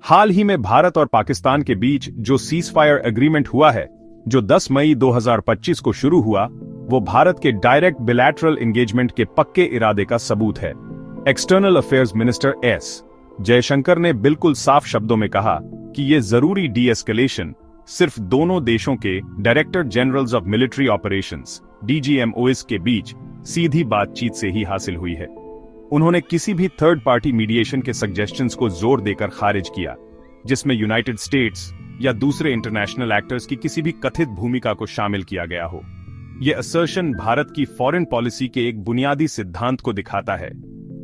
हाल ही में भारत और पाकिस्तान के बीच जो सीज फायर एग्रीमेंट हुआ है, जो 10 मई 2025 को शुरू हुआ, वो भारत के डायरेक्ट बिलैटरल एंगेजमेंट के पक्के इरादे का सबूत है। External affairs minister S Jaishankar ने बिल्कुल साफ शब्दों में कहा कि ये जरूरी डी एस्केलेशन सिर्फ दोनों देशों के director generals of military operations DGMOs के बीच सीधी बातचीत से ही हासिल हुई है। उन्होंने किसी भी थर्ड पार्टी मीडिएशन के सजेशंस को जोर देकर खारिज किया, जिसमें यूनाइटेड स्टेट्स या दूसरे इंटरनेशनल एक्टर्स की किसी भी कथित भूमिका को शामिल किया गया हो। यह असर्शन भारत की फॉरेन पॉलिसी के एक बुनियादी सिद्धांत को दिखाता है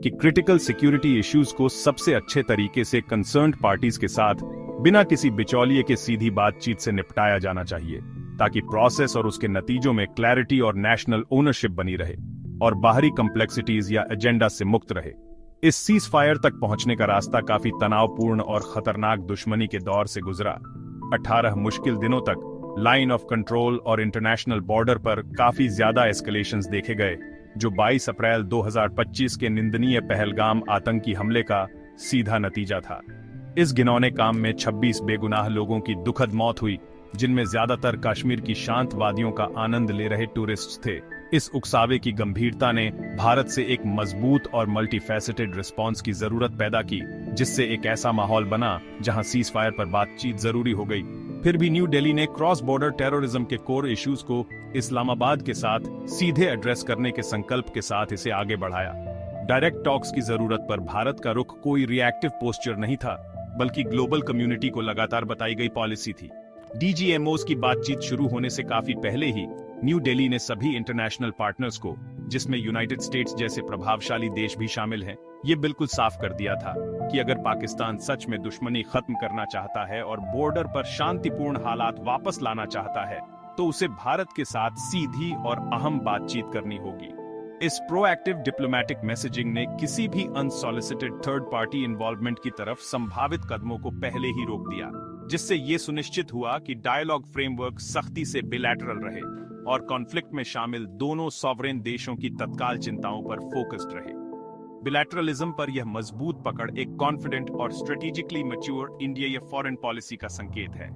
कि क्रिटिकल सिक्योरिटी इश्यूज को सबसे अच्छे तरीके से कंसर्न्ड पार्टीज के साथ बिना किसी बिचौलिए के सीधी बातचीत से निपटाया जाना चाहिए, ताकि प्रोसेस और उसके नतीजों में क्लैरिटी और नेशनल ओनरशिप बनी रहे और बाहरी कॉम्प्लेक्सिटीज या एजेंडा से मुक्त रहे। इस सीज फायर तक पहुंचने का रास्ता काफी तनावपूर्ण और खतरनाक दुश्मनी के दौर से गुजरा। 18 मुश्किल दिनों तक लाइन ऑफ कंट्रोल और इंटरनेशनल बॉर्डर पर काफी ज्यादा एस्केलेशंस देखे गए, जो 22 अप्रैल 2025 के निंदनीय पहलगाम आतंकी हमले का सीधा नतीजा था। इस घिनौने काम में 26 बेगुनाह लोगों की दुखद मौत हुई, जिनमें ज्यादातर कश्मीर की शांत वादियों का आनंद ले रहे टूरिस्ट थे। इस उकसावे की गंभीरता ने भारत से एक मजबूत और मल्टीफैसेटेड रिस्पॉन्स की जरूरत पैदा की, जिससे एक ऐसा माहौल बना जहां सीज फायर पर बातचीत जरूरी हो गई। फिर भी न्यू दिल्ली ने क्रॉस बॉर्डर टेररिज्म के कोर इश्यूज को इस्लामाबाद के साथ सीधे एड्रेस करने के संकल्प के साथ इसे आगे बढ़ाया। डायरेक्ट टॉक्स की जरूरत पर भारत का रुख कोई रिएक्टिव पोस्चर नहीं था, बल्कि ग्लोबल कम्युनिटी को लगातार बताई गई पॉलिसी थी। DGMOs की बातचीत शुरू होने से काफी पहले ही न्यू दिल्ली ने सभी इंटरनेशनल पार्टनर्स को, जिसमें यूनाइटेड स्टेट्स जैसे प्रभावशाली देश भी शामिल हैं, ये बिल्कुल साफ कर दिया था कि अगर पाकिस्तान सच में दुश्मनी खत्म करना चाहता है और बॉर्डर पर शांतिपूर्ण हालात वापस लाना चाहता है, तो उसे भारत के साथ सीधी और अहम बातचीत करनी होगी। इस प्रोएक्टिव डिप्लोमेटिक मैसेजिंग ने किसी भी अनसॉलिसिटेड थर्ड पार्टी इन्वॉल्वमेंट की तरफ संभावित कदमों को पहले ही रोक दिया, जिससे ये सुनिश्चित हुआ कि डायलॉग फ्रेमवर्क सख्ती से बिलैटरल रहे और कॉन्फ्लिक्ट में शामिल दोनों सॉवरेन देशों की तत्काल चिंताओं पर फोकस्ड रहे। बिलैटरलिज्म पर यह मजबूत पकड़ एक कॉन्फिडेंट और स्ट्रेटेजिकली मैच्योर इंडिया या फॉरेन पॉलिसी का संकेत है।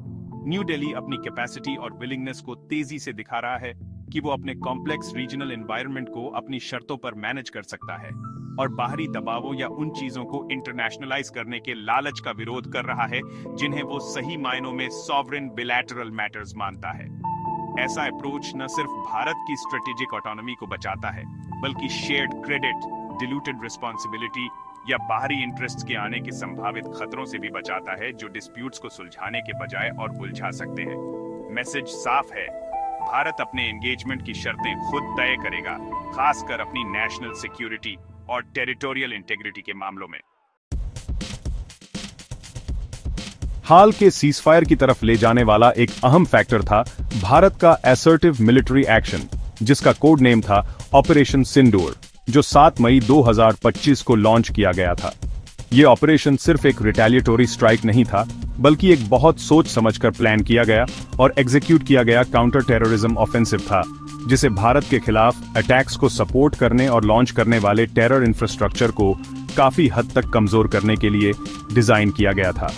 न्यू दिल्ली अपनी कैपेसिटी और विलिंगनेस को तेजी से दिखा रहा है कि वो अपने कॉम्प्लेक्स रीजनल एनवायरनमेंट को अपनी शर्तों पर मैनेज कर सकता है और बाहरी दबावों या उन चीजों को इंटरनेशनलाइज करने के लालच का विरोध कर रहा है जिन्हें वो सही मायनों में सॉवरेन बिलैटरल मैटर्स मानता है। ऐसा अप्रोच न सिर्फ भारत की स्ट्रेटेजिक ऑटोनॉमी को बचाता है, बल्कि शेयर्ड क्रेडिट, डिल्यूटेड रिस्पॉन्सिबिलिटी या बाहरी इंटरेस्ट्स के आने के संभावित खतरों से भी बचाता है, जो डिस्प्यूट्स को सुलझाने के बजाय और उलझा सकते हैं। मैसेज साफ है, भारत अपने एंगेजमेंट की शर्तें खुद तय करेगा, खासकर अपनी नेशनल सिक्योरिटी और टेरिटोरियल इंटेग्रिटी के मामलों में। हाल के सीजफायर की तरफ ले जाने वाला एक अहम फैक्टर था भारत का असर्टिव मिलिट्री एक्शन, जिसका कोड नेम था ऑपरेशन सिंदूर, जो 7 मई 2025 को लॉन्च किया गया था। यह ऑपरेशन सिर्फ एक रिटेलिएटरी स्ट्राइक नहीं था, बल्कि एक बहुत सोच समझकर प्लान किया गया और एग्जीक्यूट किया गया काउंटर टेररिज्म ऑफेंसिव था, जिसे भारत के खिलाफ अटैक्स को सपोर्ट करने और लॉन्च करने वाले टेरर इंफ्रास्ट्रक्चर को काफी हद तक कमजोर करने के लिए डिजाइन किया गया था।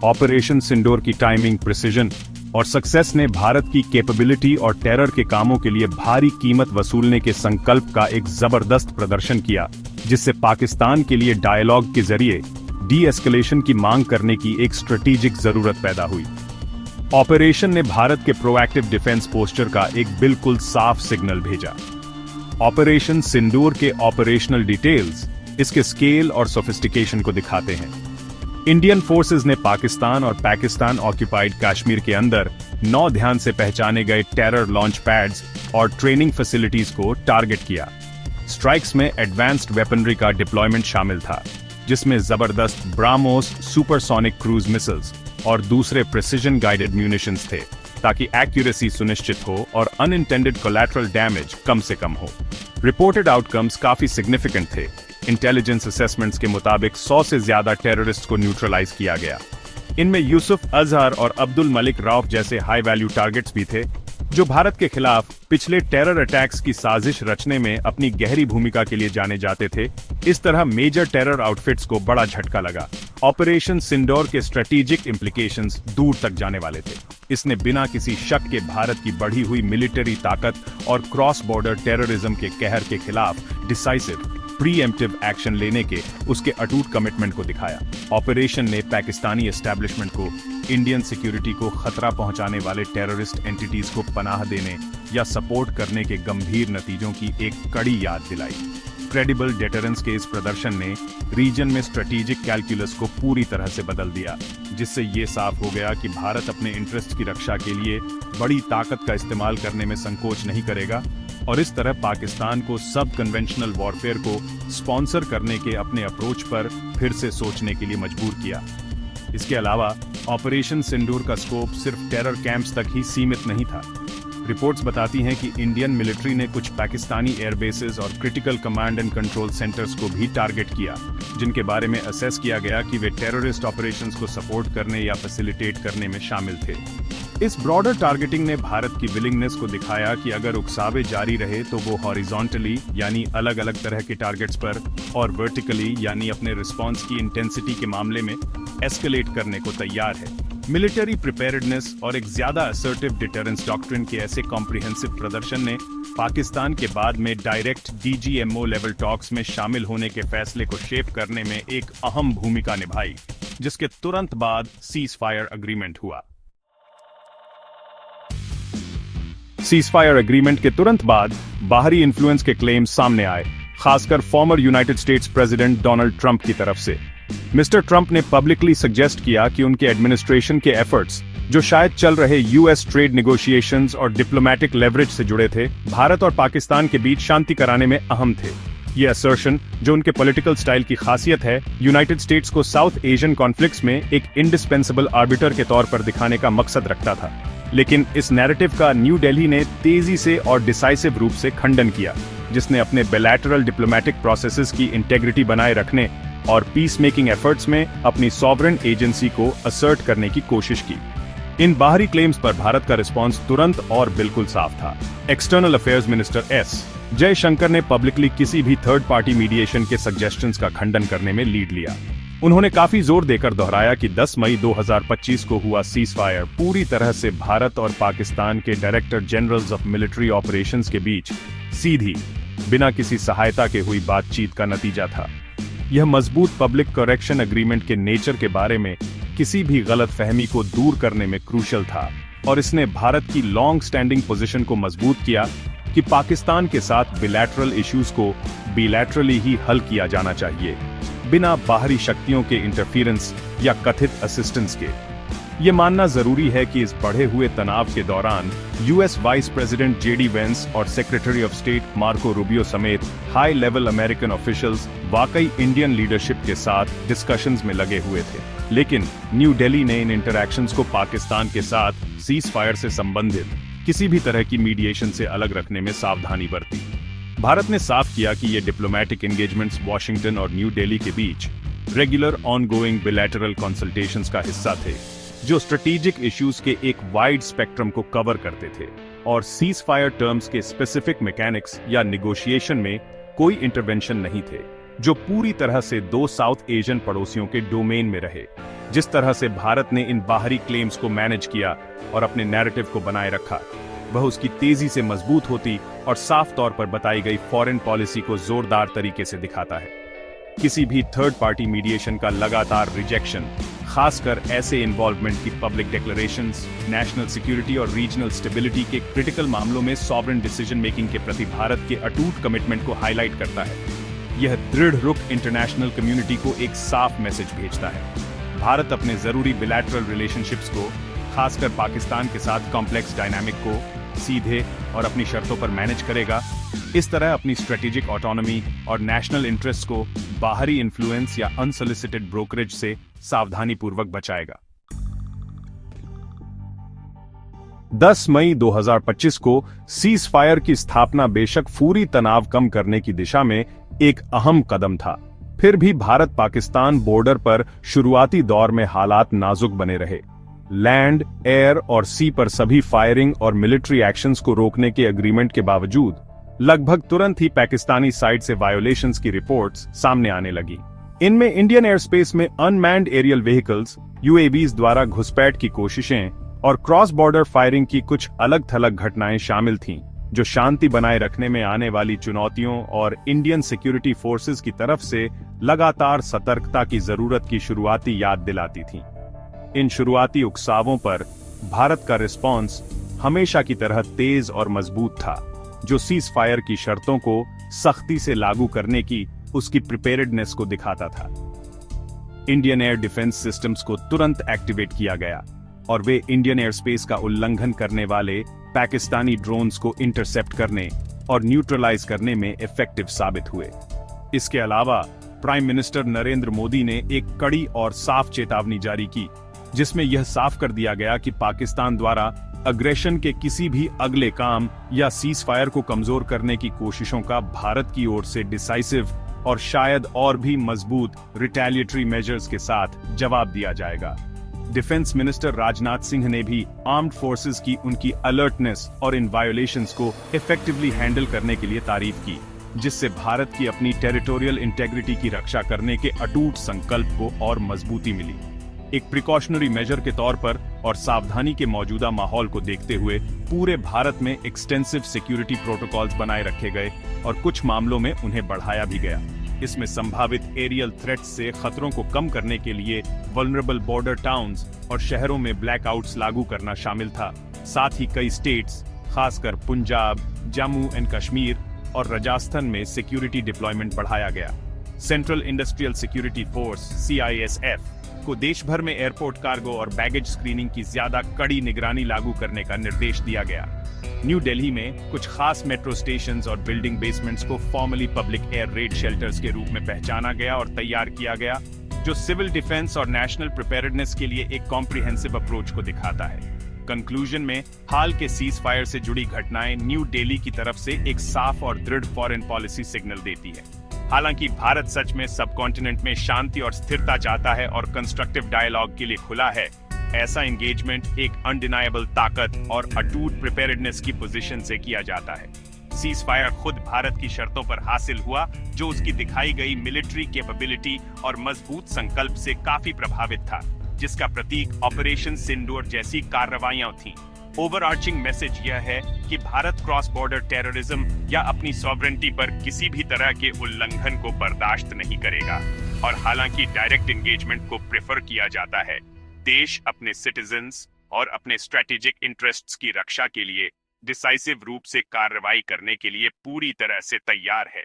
ऑपरेशन सिंदूर की टाइमिंग, प्रिसिजन और सक्सेस ने भारत की कैपेबिलिटी और टेरर के कामों के लिए भारी कीमत वसूलने के संकल्प का एक जबरदस्त प्रदर्शन किया, जिससे पाकिस्तान के लिए डायलॉग के जरिए डी एस्केलेशन की मांग करने की एक स्ट्रेटेजिक जरूरत पैदा हुई। ऑपरेशन ने भारत के प्रोएक्टिव डिफेंस पोस्चर का एक बिल्कुल साफ सिग्नल भेजा। ऑपरेशन सिंदूर के ऑपरेशनल डिटेल्स इसके स्केल और सोफिस्टिकेशन को दिखाते हैं। इंडियन फोर्सेस ने पाकिस्तान और पाकिस्तान ऑक्यूपाइड कश्मीर के अंदर 9 ध्यान से पहचाने गए टेरर लॉन्च पैड्स और ट्रेनिंग फैसिलिटीज को टारगेट किया। स्ट्राइक्स में एडवांस्ड वेपनरी का डिप्लॉयमेंट शामिल था, जिसमें जबरदस्त ब्राह्मोस सुपरसोनिक क्रूज मिसाइल्स और दूसरे प्रिसिजन गाइडेड म्यूनिशंस थे, ताकि एक्यूरेसी सुनिश्चित हो और अनइंटेंडेड कोलैटरल डैमेज कम से कम हो। रिपोर्टेड आउटकम्स काफी सिग्निफिकेंट थे। इंटेलिजेंस असेसमेंट्स के मुताबिक 100 से ज्यादा टेररिस्ट को न्यूट्रलाइज किया गया। इनमें यूसुफ अजहर और अब्दुल मलिक रऊफ जैसे हाई वैल्यू टारगेट्स भी थे, जो भारत के खिलाफ पिछले टेरर अटैक्स की साजिश रचने में अपनी गहरी भूमिका के लिए जाने जाते थे। इस तरह मेजर टेरर आउटफिट्स को बड़ा झटका लगा ऑपरेशन सिंदूर के स्ट्रेटेजिक इंप्लीकेशंस दूर तक जाने वाले थे। इसने बिना किसी शक के भारत की बढ़ी हुई मिलिट्री ताकत और क्रॉस बॉर्डर टेररिज्म के कहर के खिलाफ डिसाइसिव प्रीएम्प्टिव एक्शन लेने के उसके अटूट कमिटमेंट को दिखाया। ऑपरेशन ने पाकिस्तानी एस्टैब्लिशमेंट को इंडियन सिक्योरिटी को खतरा पहुंचाने वाले टेररिस्ट एंटिटीज को पनाह देने या सपोर्ट करने के गंभीर नतीजों की एक कड़ी याद दिलाई। क्रेडिबल डेटरेंस के इस प्रदर्शन ने रीजन में स्ट्रेटेजिक कैलकुलस को पूरी तरह से बदल दिया, जिससे ये साफ हो गया कि भारत अपने इंटरेस्ट की रक्षा के लिए बड़ी ताकत का इस्तेमाल करने में संकोच नहीं करेगा और इस तरह पाकिस्तान को सब कन्वेंशनल वॉरफेयर को स्पॉन्सर करने के अपने अप्रोच पर फिर से सोचने के लिए मजबूर किया। इसके अलावा ऑपरेशन सिंदूर का स्कोप सिर्फ टेरर कैंप्स तक ही सीमित नहीं था। रिपोर्ट्स बताती हैं कि इंडियन मिलिट्री ने कुछ पाकिस्तानी एयरबेसेस और critical command and control centres को भी टारगेट किया, जिनके बारे में असेस किया गया कि वे टेररिस्ट ऑपरेशंस को सपोर्ट करने या फैसिलिटेट करने में शामिल थे। इस ब्रॉडर टारगेटिंग ने भारत की विलिंगनेस को दिखाया कि अगर उकसावे जारी रहे तो वो हॉरिजॉन्टली यानी अलग अलग तरह के टारगेट्स पर और वर्टिकली यानी अपने रिस्पॉन्स की इंटेंसिटी के मामले में एस्केलेट करने को तैयार है। मिलिट्री प्रिपेयर्डनेस और एक ज्यादा असर्टिव डिटरेंस डॉक्ट्रिन के ऐसे कॉम्प्रिहेंसिव प्रदर्शन ने पाकिस्तान के बाद में डायरेक्ट डीजीएमओ लेवल टॉक्स में शामिल होने के फैसले को शेप करने में एक अहम भूमिका निभाई, जिसके तुरंत बाद सीज फायर एग्रीमेंट हुआ। सीज फायर एग्रीमेंट के तुरंत बाद बाहरी इन्फ्लुएंस के क्लेम्स सामने आए, खासकर farmer United states president Donald Trump की तरफ से। मिस्टर ट्रंप ने पब्लिकली सजेस्ट किया कि उनके एडमिनिस्ट्रेशन के एफर्ट्स, जो शायद चल रहे यूएस ट्रेड नेगोशिएशंस और डिप्लोमेटिक लेवरेज से जुड़े थे, भारत और पाकिस्तान के बीच शांति कराने में अहम थे। ये असर्शन, जो उनके पॉलिटिकल स्टाइल की खासियत है, यूनाइटेड स्टेट्स को साउथ एशियन कॉन्फ्लिक्ट्स में एक इंडिस्पेंसेबल आर्बिटर के तौर पर दिखाने का मकसद रखता था। लेकिन इस नैरेटिव का न्यू दिल्ली ने तेजी से और डिसाइसिव रूप से खंडन किया, जिसने अपने बिलैटरल डिप्लोमेटिक प्रोसेसेस की इंटेग्रिटी बनाए रखने और पीस मेकिंग एफर्ट्स में अपनी सॉवरेन एजेंसी को असर्ट करने की कोशिश की। इन बाहरी क्लेम्स पर भारत का रिस्पांस तुरंत और बिल्कुल साफ था। External affairs minister S Jaishankar ने पब्लिकली किसी भी थर्ड पार्टी मीडिएशन के सजेशंस का खंडन करने में लीड लिया। उन्होंने काफी जोर देकर दोहराया कि 10 मई 2025 को हुआ सीज फायर पूरी तरह से भारत और पाकिस्तान के director generals of military operations के बीच सीधी, बिना किसी सहायता के हुई बातचीत का नतीजा था। यह मजबूत पब्लिक करेक्शन एग्रीमेंट के नेचर के बारे में किसी भी गलत फहमी को दूर करने में क्रूशल था और इसने भारत की लॉन्ग स्टैंडिंग पोजीशन को मजबूत किया कि पाकिस्तान के साथ बिलैटरल इश्यूज को बिलैटरली ही हल किया जाना चाहिए, बिना बाहरी शक्तियों के इंटरफेरेंस या कथित असिस्टेंस के। ये मानना जरूरी है कि इस बढ़े हुए तनाव के दौरान US vice president JD Vance और secretary of state Marco Rubio समेत हाई लेवल अमेरिकन ऑफिशियल्स वाकई इंडियन लीडरशिप के साथ डिस्कशंस में लगे हुए थे। लेकिन न्यू दिल्ली ने इन इंटरैक्शंस को पाकिस्तान के साथ सीज फायर से संबंधित किसी भी तरह की मीडिएशन से अलग रखने में सावधानी बरती। भारत ने साफ किया कि ये डिप्लोमेटिक एंगेजमेंट्स वॉशिंगटन और न्यू दिल्ली के बीच रेगुलर ऑनगोइंग बिलैटरल कंसल्टेशंस का हिस्सा थे, जो स्ट्रेटेजिक इश्यूज के एक वाइड स्पेक्ट्रम को कवर करते थे और सीज फायर टर्म्स के स्पेसिफिक मैकेनिक्स या निगोशिएशन में कोई इंटरवेंशन नहीं थे, जो पूरी तरह से दो साउथ एशियन पड़ोसियों के डोमेन में रहे। जिस तरह से भारत ने इन बाहरी क्लेम्स को मैनेज किया और अपने नैरेटिव को बनाए रखा, वह उसकी तेजी से मजबूत होती और साफ तौर पर बताई गई फॉरेन पॉलिसी को जोरदार तरीके से दिखाता है। किसी भी थर्ड पार्टी मीडिएशन का लगातार रिजेक्शन, खासकर ऐसे इन्वॉल्वमेंट की पब्लिक डिक्लेरेशंस, नेशनल सिक्योरिटी और रीजनल स्टेबिलिटी के क्रिटिकल मामलों में सॉवरेन डिसीजन मेकिंग के प्रति भारत के अटूट कमिटमेंट को हाईलाइट करता है। यह दृढ़ रुख इंटरनेशनल कम्युनिटी को एक साफ मैसेज भेजता है। भारत अपने जरूरी बिलैटरल रिलेशनशिप्स को, खासकर पाकिस्तान के साथ कॉम्प्लेक्स डायनामिक को, सीधे और अपनी शर्तों पर मैनेज करेगा। इस तरह अपनी स्ट्रेटेजिक ऑटोनॉमी और नेशनल इंटरेस्ट को बाहरी इन्फ्लुएंस या अनसोलिसिटेड ब्रोकरेज से सावधानी पूर्वक बचाएगा। 10 मई 2025 को सीज फायर की स्थापना बेशक फौरी तनाव कम करने की दिशा में एक अहम कदम था, फिर भी भारत पाकिस्तान बॉर्डर पर शुरुआती दौर में हालात नाजुक बने रहे। लैंड, एयर और सी पर सभी फायरिंग और मिलिट्री एक्शंस को रोकने के एग्रीमेंट के बावजूद लगभग तुरंत ही पाकिस्तानी साइड से वायोलेशंस की रिपोर्ट्स सामने आने लगी। इनमें इंडियन एयरस्पेस में अनमैन्ड एरियल व्हीकल्स यूएवीज द्वारा घुसपैठ की कोशिशें और क्रॉस बॉर्डर फायरिंग की कुछ अलग थलग घटनाएं शामिल थीं, जो शांति बनाए रखने में आने वाली चुनौतियों और इंडियन सिक्योरिटी फोर्सेस की तरफ से लगातार सतर्कता की जरूरत की शुरुआती याद दिलाती थीं। इन शुरुआती उकसावों पर भारत का रिस्पॉन्स हमेशा की तरह तेज और मजबूत था, जो सीज फायर की शर्तों को सख्ती से लागू करने की उसकी प्रिपेयर्डनेस को दिखाता था। इंडियन एयर डिफेंस सिस्टम्स को तुरंत एक्टिवेट किया गया और वे इंडियन एयर स्पेस का उल्लंघन करने वाले पाकिस्तानी ड्रोन्स को इंटरसेप्ट करने और न्यूट्रलाइज करने में इफेक्टिव साबित हुए। इसके अलावा प्राइम मिनिस्टर नरेंद्र मोदी ने एक कड़ी और साफ चेतावनी जारी की, जिसमें यह साफ कर दिया गया कि पाकिस्तान द्वारा अग्रेशन के किसी भी अगले काम या सीज फायर को कमजोर करने की कोशिशों का भारत की ओर से डिसाइसिव और शायद और भी मजबूत रिटेलिएटरी मेजर्स के साथ जवाब दिया जाएगा। डिफेंस मिनिस्टर राजनाथ सिंह ने भी आर्म्ड फोर्सेस की उनकी अलर्टनेस और इन वायोलेशंस को इफेक्टिवली हैंडल करने के लिए तारीफ की, जिससे भारत की अपनी टेरिटोरियल इंटेग्रिटी की रक्षा करने के अटूट संकल्प को और मजबूती मिली। एक प्रिकॉशनरी मेजर के तौर पर और सावधानी के मौजूदा माहौल को देखते हुए पूरे भारत में एक्सटेंसिव सिक्योरिटी प्रोटोकॉल्स बनाए रखे गए और कुछ मामलों में उन्हें बढ़ाया भी गया। इसमें संभावित एरियल थ्रेट्स से खतरों को कम करने के लिए वल्नरेबल बॉर्डर टाउन्स और शहरों में ब्लैकआउट्स लागू करना शामिल था। साथ ही कई स्टेट्स, खासकर पंजाब, जम्मू एंड कश्मीर और राजस्थान में सिक्योरिटी डिप्लॉयमेंट बढ़ाया गया। Central industrial security force (CISF) को देश भर में एयरपोर्ट कार्गो और बैगेज स्क्रीनिंग की ज्यादा कड़ी निगरानी लागू करने का निर्देश दिया गया। न्यू दिल्ली में कुछ खास मेट्रो स्टेशंस और बिल्डिंग बेसमेंट्स को formally public air red shelters के रूप में पहचाना गया और तैयार किया गया, जो सिविल डिफेंस और नेशनल प्रिपेयर्डनेस के लिए एक कॉम्प्रिहेंसिव अप्रोच को दिखाता है। कंक्लूजन में हाल के सीज फायर से जुड़ी घटनाएं न्यू दिल्ली की तरफ से एक साफ और दृढ़ फॉरेन पॉलिसी सिग्नल देती है। हालांकि भारत सच में सबकॉन्टिनेंट में शांति और स्थिरता चाहता है और कंस्ट्रक्टिव डायलॉग के लिए खुला है, ऐसा एंगेजमेंट एक अनडिनायबल ताकत और अटूट प्रिपेयर्डनेस की पोजीशन से किया जाता है। सीज फायर खुद भारत की शर्तों पर हासिल हुआ, जो उसकी दिखाई गई मिलिट्री कैपेबिलिटी और मजबूत संकल्प से काफी प्रभावित था, जिसका प्रतीक ऑपरेशन सिंदूर जैसी कार्रवाइयां थीं। ओवरआर्चिंग मैसेज यह है कि भारत क्रॉस बॉर्डर टेररिज्म या अपनी सॉवरेंटी पर किसी भी तरह के उल्लंघन को बर्दाश्त नहीं करेगा। और हालांकि डायरेक्ट एंगेजमेंट को प्रेफर किया जाता है, देश अपने सिटीजन्स और अपने स्ट्रेटेजिक इंटरेस्ट्स की रक्षा के लिए डिसाइसिव रूप से कार्रवाई करने के लिए पूरी तरह से तैयार है।